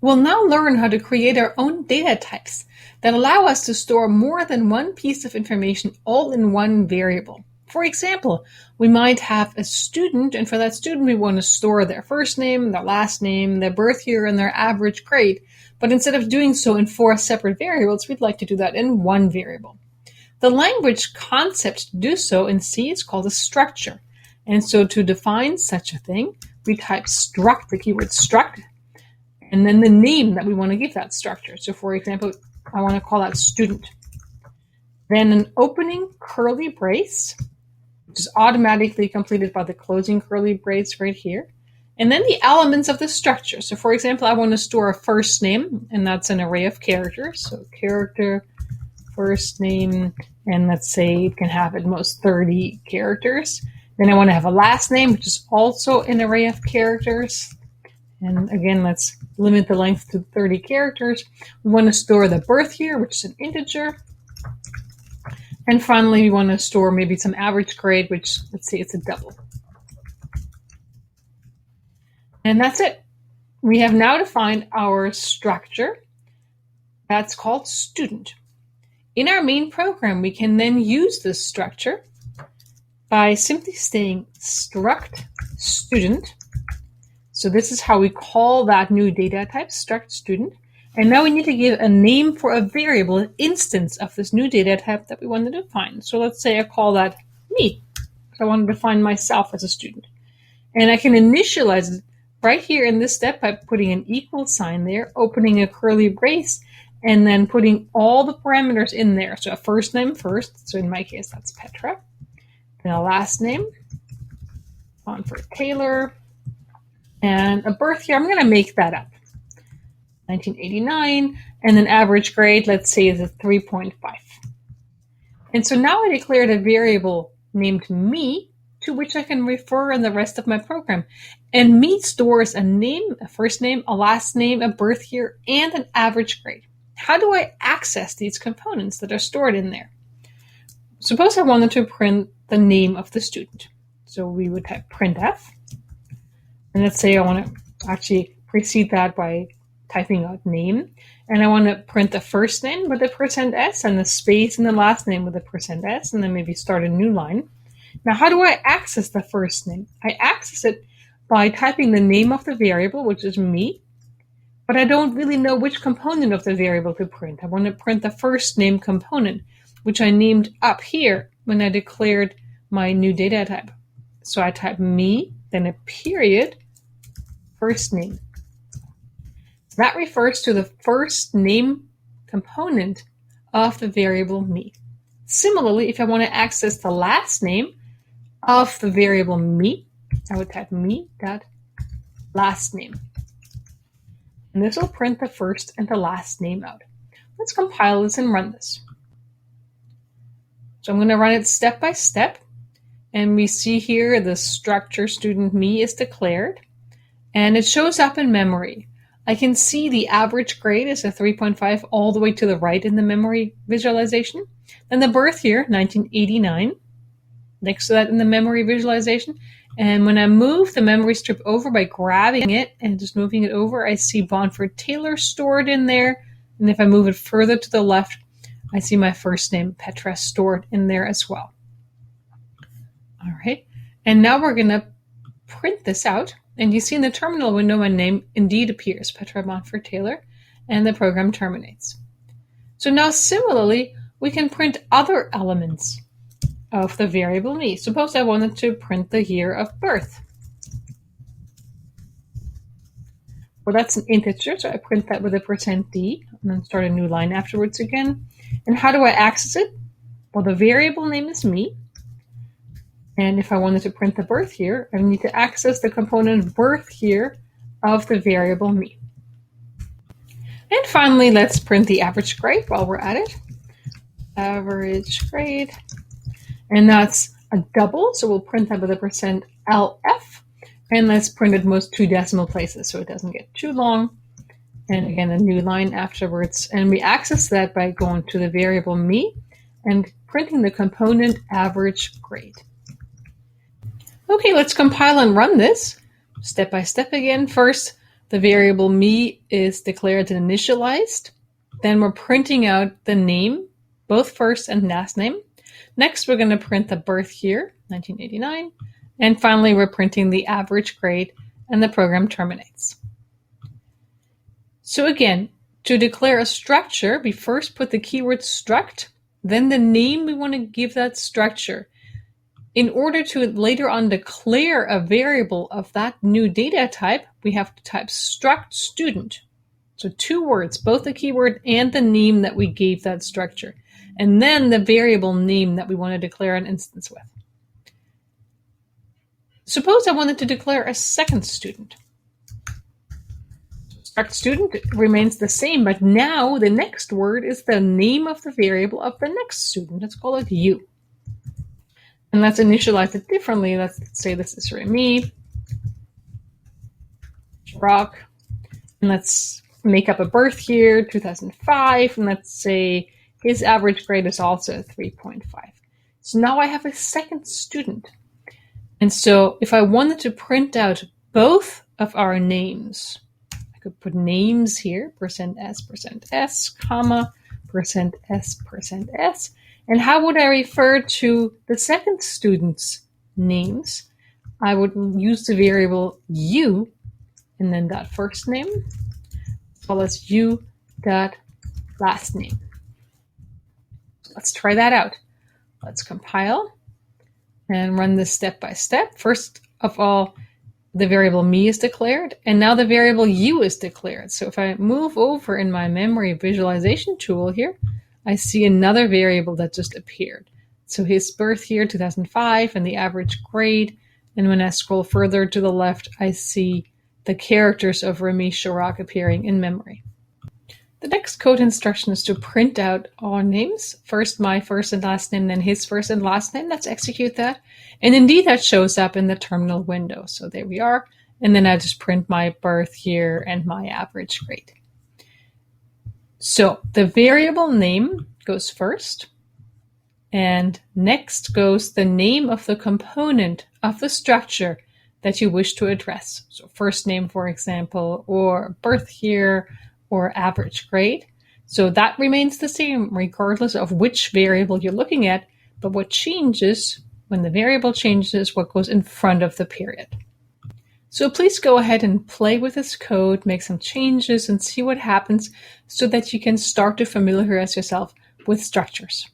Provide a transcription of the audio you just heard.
We'll now learn how to create our own data types that allow us to store more than one piece of information all in one variable. For example, we might have a student, and for that student we want to store their first name, their last name, their birth year, and their average grade. But instead of doing so in 4 separate variables, we'd like to do that in one variable. The language concept to do so in C is called a structure. And so to define such a thing, we type struct, the keyword struct, and then the name that we want to give that structure. So for example, I want to call that student. Then an opening curly brace, which is automatically completed by the closing curly brace right here. And then the elements of the structure. So for example, I want to store a first name, and that's an array of characters. So character, first name, and let's say it can have at most 30 characters. Then I want to have a last name, which is also an array of characters. And again, let's limit the length to 30 characters. We want to store the birth year, which is an integer. And finally, we want to store maybe some average grade, which let's say it's a double. And that's it. We have now defined our structure. That's called student. In our main program, we can then use this structure by simply saying struct student. So this is how we call that new data type, struct student. And now we need to give a name for a variable, an instance of this new data type that we want to define. So let's say I call that me. So I want to define myself as a student. And I can initialize it right here in this step by putting an equal sign there, opening a curly brace, and then putting all the parameters in there. So a first name first. So in my case, that's Petra. Then a last name, Bonford Taylor, and a birth year. I'm going to make that up. 1989, and then average grade, let's say, is a 3.5. And so now I declared a variable named me, to which I can refer in the rest of my program. And me stores a name, a first name, a last name, a birth year, and an average grade. How do I access these components that are stored in there? Suppose I wanted to print the name of the student. So we would type printf. And let's say I want to actually precede that by typing out name. And I want to print the first name with a %s and the space in the last name with a %s, and then maybe start a new line. Now, how do I access the first name? I access it by typing the name of the variable, which is me, but I don't really know which component of the variable to print. I want to print the first name component, which I named up here when I declared my new data type. So I type me, then a period, first name. That refers to the first name component of the variable me. Similarly, if I want to access the last name of the variable me, I would type me.last name. And this will print the first and the last name out. Let's compile this and run this. So I'm going to run it step by step. And we see here the structure student me is declared. And it shows up in memory. I can see the average grade is a 3.5 all the way to the right in the memory visualization. Then the birth year, 1989, next to that in the memory visualization. And when I move the memory strip over by grabbing it and just moving it over, I see Bonford Taylor stored in there. And if I move it further to the left, I see my first name, Petra, stored in there as well. All right. And now we're going to print this out. And you see in the terminal window, my name indeed appears, Petra Bonford Taylor, and the program terminates. So now similarly, we can print other elements of the variable me. Suppose I wanted to print the year of birth. Well, that's an integer, so I print that with a %d, and then start a new line afterwards again. And how do I access it? Well, the variable name is me. And if I wanted to print the birth year, I need to access the component birth year of the variable me. And finally, let's print the average grade while we're at it. Average grade. And that's a double, so we'll print that with a %lf. And let's print it most 2 decimal places so it doesn't get too long. And again, a new line afterwards. And we access that by going to the variable me and printing the component average grade. Okay, let's compile and run this step by step again. First, the variable me is declared and initialized. Then we're printing out the name, both first and last name. Next, we're going to print the birth year, 1989. And finally, we're printing the average grade, and the program terminates. So again, to declare a structure, we first put the keyword struct, then the name we want to give that structure. In order to later on declare a variable of that new data type, we have to type struct student. So 2 words, both the keyword and the name that we gave that structure. And then the variable name that we want to declare an instance with. Suppose I wanted to declare a second student. Struct student remains the same, but now the next word is the name of the variable of the next student. Let's call it U. And let's initialize it differently. Let's say this is Remy, Rock, and let's make up a birth year, 2005, and let's say his average grade is also 3.5. So now I have a second student. And so if I wanted to print out both of our names, I could put names here, %s, comma, %s. And how would I refer to the second student's names? I would use the variable u and then dot first name, as well as u dot last name. So let's try that out. Let's compile and run this step by step. First of all, the variable me is declared, and now the variable u is declared. So if I move over in my memory visualization tool here, I see another variable that just appeared. So his birth year, 2005, and the average grade. And when I scroll further to the left, I see the characters of Remy Chirac appearing in memory. The next code instruction is to print out our names. First my first and last name, then his first and last name. Let's execute that. And indeed that shows up in the terminal window. So there we are. And then I just print my birth year and my average grade. So the variable name goes first, and next goes the name of the component of the structure that you wish to address. So first name, for example, or birth year, or average grade. So that remains the same regardless of which variable you're looking at, but what changes when the variable changes is what goes in front of the period. So please go ahead and play with this code, make some changes, and see what happens so that you can start to familiarize yourself with structures.